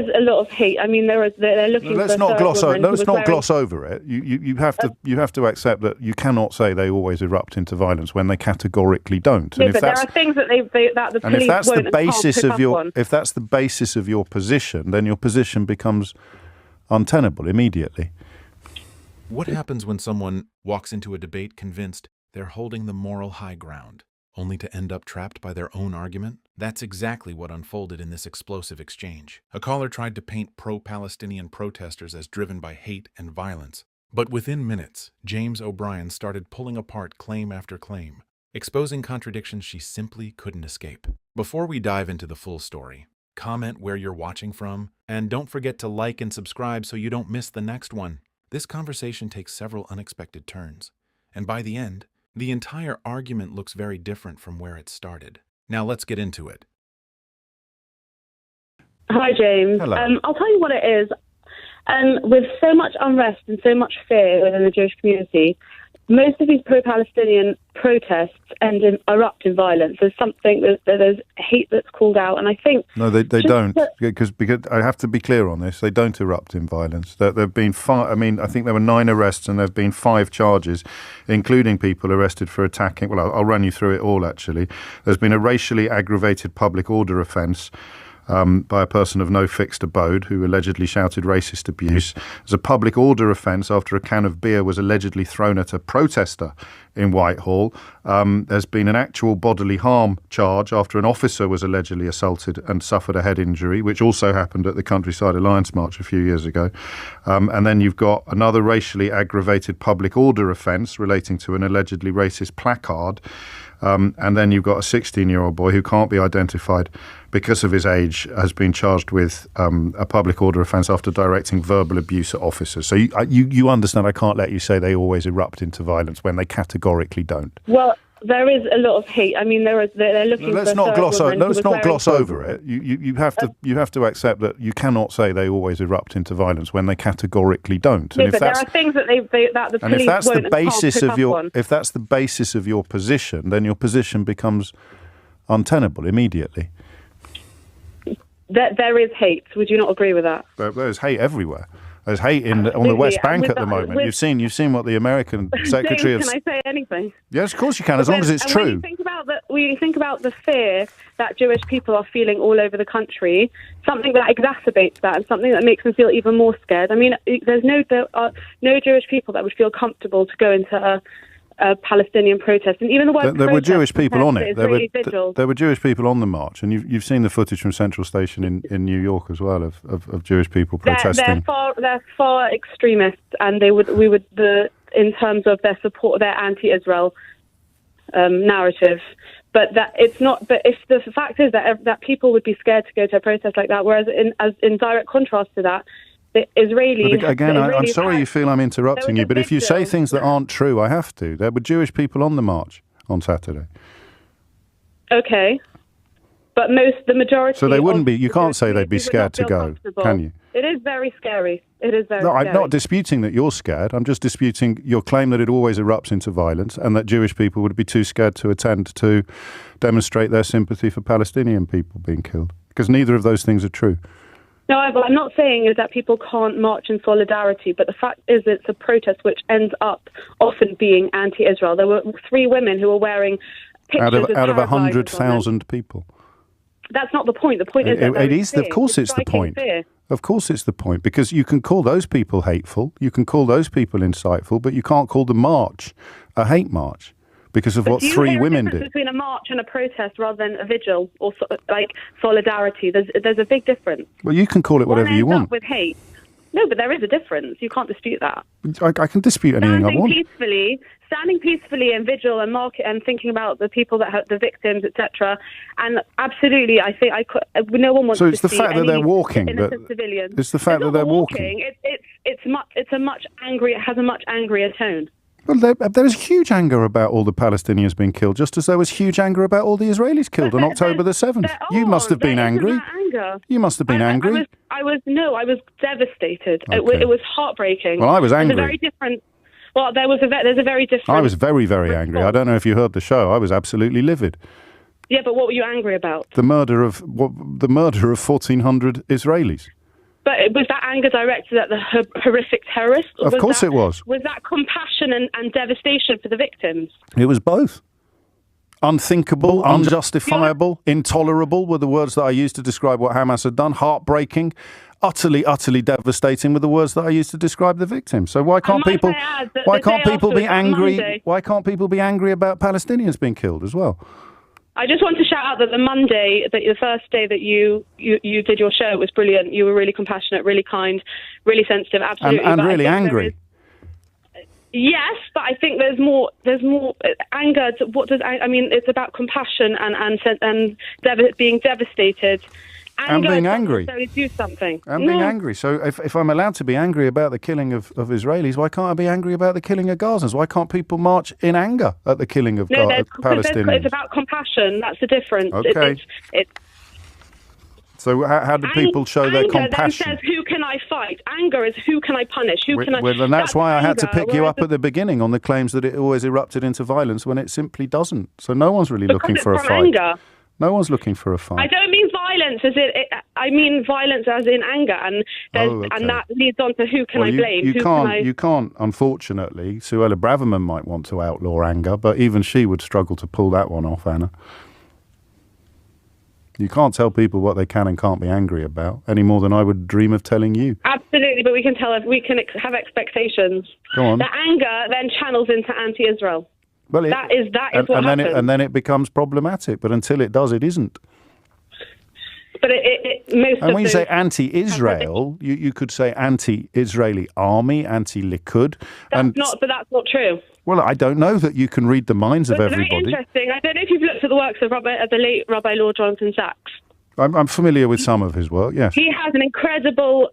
There's a lot of hate. I mean, they're looking let's for not gloss over. let's Not gloss over it. You have to accept that you cannot say they always erupt into violence when they categorically don't. No, but there are things that that the police won't and can't pick up on. If that's the basis of your position, then your position becomes untenable immediately. What happens when someone walks into a debate convinced they're holding the moral high ground, only to end up trapped by their own argument? That's exactly what unfolded in this explosive exchange. A caller tried to paint pro-Palestinian protesters as driven by hate and violence. But within minutes, James O'Brien started pulling apart claim after claim, exposing contradictions she simply couldn't escape. Before we dive into the full story, comment where you're watching from, and don't forget to like and subscribe so you don't miss the next one. This conversation takes several unexpected turns, and by the end, the entire argument looks very different from where it started. Now let's get into it. Hi, James. Hello. I'll tell you what it is. With so much unrest and so much fear within the Jewish community, most of these pro-Palestinian protests erupt in violence. There's hate that's called out, and I think they don't, because I have to be clear on this. They don't erupt in violence. There've been I think there were 9 arrests, and there've been 5 charges, including people arrested for attacking. Well, I'll run you through it all. Actually, there's been a racially aggravated public order offence by a person of no fixed abode who allegedly shouted racist abuse. There's a public order offence after a can of beer was allegedly thrown at a protester in Whitehall. There's been an actual bodily harm charge after an officer was allegedly assaulted and suffered a head injury, which also happened at the Countryside Alliance March a few years ago. And then you've got another racially aggravated public order offence relating to an allegedly racist placard. And then you've got a 16-year-old boy who can't be identified because of his age, has been charged with a public order offence after directing verbal abuse at officers. So you understand I can't let you say they always erupt into violence when they categorically don't. Well, there is a lot of hate. I mean, they're looking let's for not gloss over. Let's not gloss over it. You have to accept that you cannot say they always erupt into violence when they categorically don't. No, but there are things that that the police won't and can't pick up on. If that's the basis of your position, then your position becomes untenable immediately. There is hate. Would you not agree with that? There's hate everywhere. There's hate on the West Bank at the moment. You've seen what the American Secretary of... Can I say anything? Yes, of course you can, as long as it's true. When you think about the fear that Jewish people are feeling all over the country, something that exacerbates that and something that makes them feel even more scared. I mean, there are no Jewish people that would feel comfortable to go into a Palestinian protest, and even the word there were Jewish people on it. There were Jewish people on the march, and you've seen the footage from Central Station in New York as well of Jewish people protesting. They're far extremists, and in terms of their support, their anti-Israel narrative. But that it's not. But if the fact is that people would be scared to go to a protest like that, whereas in direct contrast to that, the Israeli... But again, I'm sorry you feel I'm interrupting you, but if you say things that aren't true, I have to. There were Jewish people on the march on Saturday. Okay. But the majority... So they wouldn't be... You can't say they'd be scared to go, can you? It is very scary. It is very scary. No, I'm not disputing that you're scared. I'm just disputing your claim that it always erupts into violence and that Jewish people would be too scared to attend to demonstrate their sympathy for Palestinian people being killed. Because neither of those things are true. No, what I'm not saying is that people can't march in solidarity, but the fact is it's a protest which ends up often being anti-Israel. There were 3 women who were wearing pictures out of 100,000 people. That's not the point. The point is that it is. Of course, it's the point. Fear. Of course, it's the point, because you can call those people hateful, you can call those people insightful, but you can't call the march a hate march. Because of what 3 women did. There's a difference between a march and a protest rather than a vigil or like solidarity. There's a big difference. Well, you can call it whatever you want. With hate. No, but there is a difference. You can't dispute that. I can dispute anything I want. Standing peacefully in vigil and market and thinking about the people that have the victims, etc. And absolutely, I think no one wants to see. So it's the fact that they're walking. Civilians. It's the fact that they're walking. It has a much angrier tone. Well, there is huge anger about all the Palestinians being killed, just as there was huge anger about all the Israelis killed on October the 7th. You must have been angry. You must have been angry. I was devastated. Okay. It was heartbreaking. Well, I was angry. There's a very different... Well, there's a very different... I was very, very angry. I don't know if you heard the show. I was absolutely livid. Yeah, but what were you angry about? The murder of 1,400 Israelis. But was that anger directed at the horrific terrorists? Of course it was. Was that compassion and devastation for the victims? It was both. Unthinkable, unjustifiable, intolerable were the words that I used to describe what Hamas had done. Heartbreaking, utterly, utterly devastating were the words that I used to describe the victims. So why can't people? Why can't people be angry? Why can't people be angry about Palestinians being killed as well? I just want to shout out that the first day that you did your show was brilliant. You were really compassionate, really kind, really sensitive, absolutely, and really angry. Yes, but I think there's more anger. What does I mean? It's about compassion and being devastated. Anger and being angry. Do something. And being angry. So if I'm allowed to be angry about the killing of Israelis, why can't I be angry about the killing of Gazans? Why can't people march in anger at the killing of Palestinians? It's about compassion. That's the difference. Okay. So how do people show their compassion? Anger then says, who can I fight? Anger is who can I punish? Well, and that's why I had to pick you up at the beginning on the claims that it always erupted into violence when it simply doesn't. So no one's really looking for a fight. Anger. No one's looking for a fight. I don't mean violence I mean violence as in anger, and that leads on to who can I blame? You can't, unfortunately. Suella Braverman might want to outlaw anger, but even she would struggle to pull that one off, Anna. You can't tell people what they can and can't be angry about any more than I would dream of telling you. Absolutely, but we can have expectations. Go on. The anger then channels into anti-Israel. Well, that is what happens. And then it becomes problematic. But until it does, it isn't. But and when you say anti-Israel, you could say anti-Israeli army, anti-Likud. But that's not true. Well, I don't know that you can read the minds of everybody. Very interesting. I don't know if you've looked at the works of the late Rabbi Lord Jonathan Sachs. I'm familiar with some of his work, yes. He has an incredible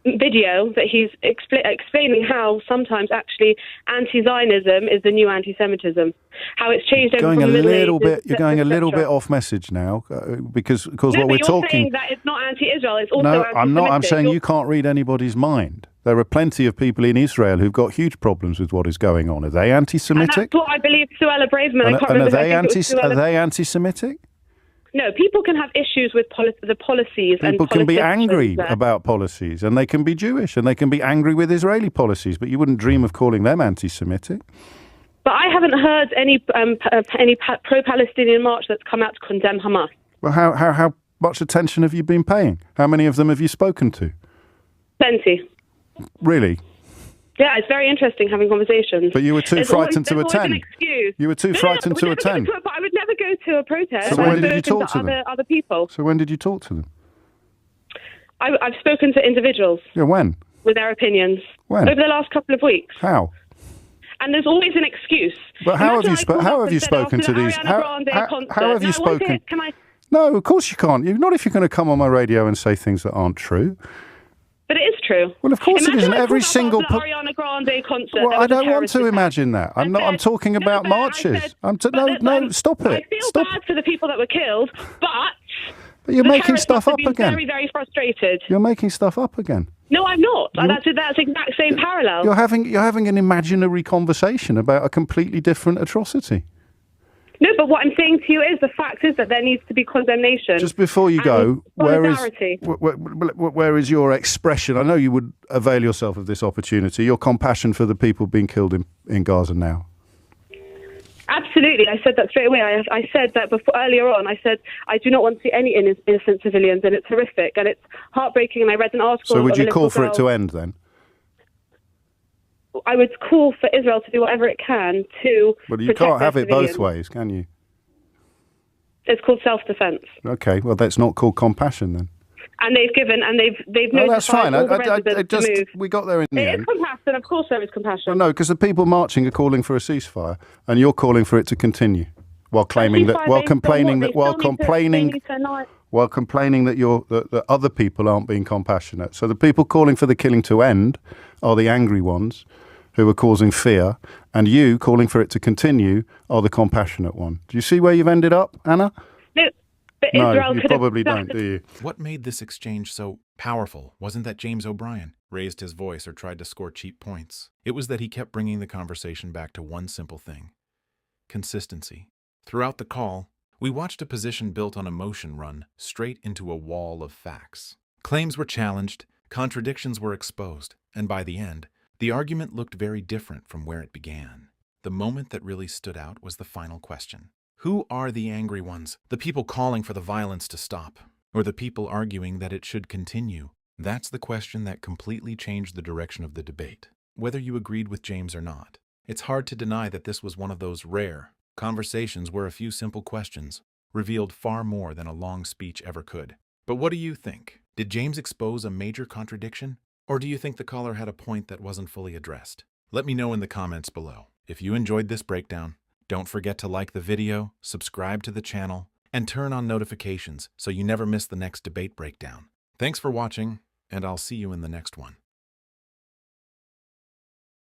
video that he's explaining how sometimes actually anti-Zionism is the new anti-Semitism. How it's changed over from the Middle Ages. You're going a little bit off message now because what we're talking. You're saying that it's not anti-Israel. It's also no, anti-Semitic. I'm not. I'm saying you can't read anybody's mind. There are plenty of people in Israel who've got huge problems with what is going on. Are they anti-Semitic? And that's what I believe Suella Braverman. Are they anti-Semitic? No, people can have issues with the policies. People can be angry about policies, and they can be Jewish, and they can be angry with Israeli policies, but you wouldn't dream of calling them anti-Semitic. But I haven't heard any pro-Palestinian march that's come out to condemn Hamas. Well, how much attention have you been paying? How many of them have you spoken to? Plenty. Really? Yeah, it's very interesting having conversations. But you were too frightened to attend. An excuse. You were too frightened to attend. But I would never go to a protest. So when did you talk to them? Other people. So when did you talk to them? I've spoken to individuals. Yeah, when? With their opinions. When? Over the last couple of weeks. How? And there's always an excuse. But how have you spoken to these? How have you spoken? No, of course you can't. Not if you're going to come on my radio and say things that aren't true. But it is true. Well, of course it isn't. Every single Ariana Grande concert. Well, I don't want to imagine that. I'm talking about marches. No, stop it. I feel bad for the people that were killed, but you're making stuff up again. Very, very frustrated. You're making stuff up again. No, I'm not. That's the exact same parallel. You're having an imaginary conversation about a completely different atrocity. No, but what I'm saying to you is the fact is that there needs to be condemnation. Just before you go, where is your expression? I know you would avail yourself of this opportunity, your compassion for the people being killed in Gaza now. Absolutely. I said that straight away. I said that earlier on. I said, I do not want to see any innocent civilians, and it's horrific, and it's heartbreaking, and I read an article. So would you call for it to end then? I would call for Israel to do whatever it can to But you can't have it both ways, can you? It's called self-defense. Okay, well, that's not called compassion then. And they've no, that's fine. all the residents to move. We got there in the end. It is compassion. Of course there is compassion. Well, no, because the people marching are calling for a ceasefire, and you're calling for it to continue, while complaining that other people aren't being compassionate. So the people calling for the killing to end are the angry ones who are causing fear, and you calling for it to continue are the compassionate one. Do you see where you've ended up, Anna? No, you probably don't, do you? What made this exchange so powerful wasn't that James O'Brien raised his voice or tried to score cheap points. It was that he kept bringing the conversation back to one simple thing: consistency. Throughout the call, we watched a position built on emotion run straight into a wall of facts. Claims were challenged, contradictions were exposed, and by the end, the argument looked very different from where it began. The moment that really stood out was the final question. Who are the angry ones? The people calling for the violence to stop, or the people arguing that it should continue? That's the question that completely changed the direction of the debate. Whether you agreed with James or not, it's hard to deny that this was one of those rare conversations where a few simple questions revealed far more than a long speech ever could. But what do you think? Did James expose a major contradiction? Or do you think the caller had a point that wasn't fully addressed? Let me know in the comments below. If you enjoyed this breakdown, don't forget to like the video, subscribe to the channel, and turn on notifications so you never miss the next debate breakdown. Thanks for watching, and I'll see you in the next one.